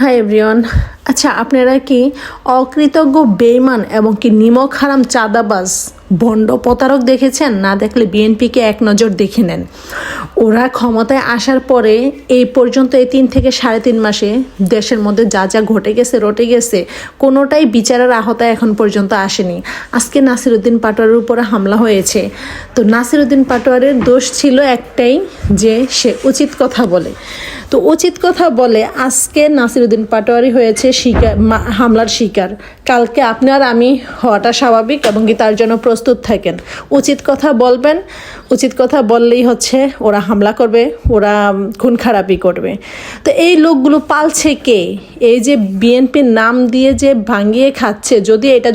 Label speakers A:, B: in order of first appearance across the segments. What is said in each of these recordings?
A: Hi everyone. আচ্ছা, আপনারা কি অকৃতজ্ঞ বেঈমান এবং কি নিমক হারাম চাঁদাবাজ ভণ্ড প্রতারক দেখেছেন? না দেখলে বিএনপিকে এক নজর দেখে নেন। ওরা ক্ষমতায় আসার পরে এই পর্যন্ত এই 3 থেকে 3.5 মাসে দেশের মধ্যে যা যা ঘটে গেছে রটে গেছে, কোনোটাই বিচারের আওতায় এখন পর্যন্ত আসেনি। আজকে নাসিরউদ্দিন পাটোয়ারির উপরে হামলা হয়েছে। তো নাসিরউদ্দিন পাটোয়ারির দোষ ছিল একটাই, যে সে উচিত কথা বলে। তো উচিত কথা বলে আজকে নাসিরউদ্দিন পাটোয়ারি হয়েছে হামলার শিকার। কালকে আপনার আমি হওয়াটা স্বাভাবিক এবং কি তার জন্য প্রস্তুত থাকেন। উচিত কথা বলবেন, উচিত কথা বললেই হচ্ছে ওরা হামলা করবে, ওরা খুন খারাপি করবে। তো এই লোকগুলো পালছে কে? এই যে বিএনপির নাম দিয়ে যে ভাঙিয়ে খাচ্ছে,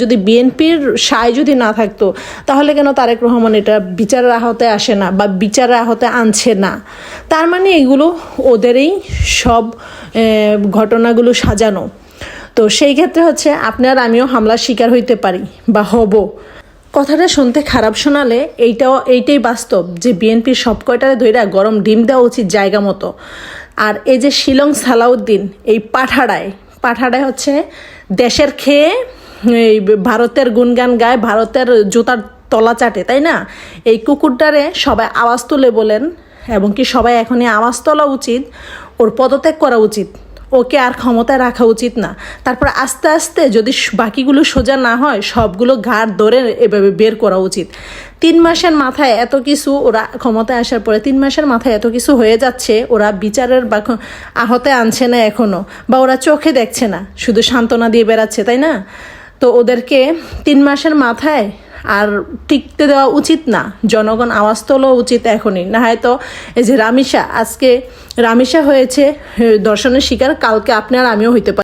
A: যদি বিএনপির সায় যদি না থাকতো তাহলে কেন তারেক রহমান এটা বিচারের আওতায় আসে না বা বিচারের আওতায় আনছে না? তার মানে এগুলো ওদেরই সব ঘটনাগুলো সাজানো। তো সেই ক্ষেত্রে হচ্ছে আপনার আমিও হামলার শিকার হইতে পারি বা হব। কথাটা শুনতে খারাপ শোনালে এইটাই বাস্তব, যে বিএনপির সব কয়টারে ধইরা গরম ডিম দেওয়া উচিত জায়গা মতো। আর এই যে শিলং সালাউদ্দিন এই পাঠাড়ায় হচ্ছে দেশের খেয়ে এই ভারতের গুণগান গায়, ভারতের জুতার তলা চাটে, তাই না? এই কুকুরটারে সবাই আওয়াজ তুলে বলেন, এবং কি সবাই এখনই আওয়াজ তোলা উচিত, ওর পদত্যাগ করা উচিত, ওকে আর ক্ষমতায় রাখা উচিত না। তারপর আস্তে আস্তে যদি বাকিগুলো সোজা না হয়, সবগুলো ঘাড় ধরে এভাবে বের করা উচিত। 3 মাসের মাথায় এত কিছু, ওরা ক্ষমতায় আসার পরে 3 মাসের মাথায় এত কিছু হয়ে যাচ্ছে, ওরা বিচারের বা আহতে আনছে না এখনো, বা ওরা চোখে দেখছে না, শুধু সান্ত্বনা দিয়ে বেড়াচ্ছে, তাই না? তো ওদেরকে 3 মাসের মাথায় আর টিকতে দেওয়া উচিত না। জনগণ আওয়াজ তোলা উচিত এখনই, না হয়তো এই যে আজকে রামিসা হয়েছে ধর্ষণের শিকার, কালকে আপনি আর আমিও হইতে পারি।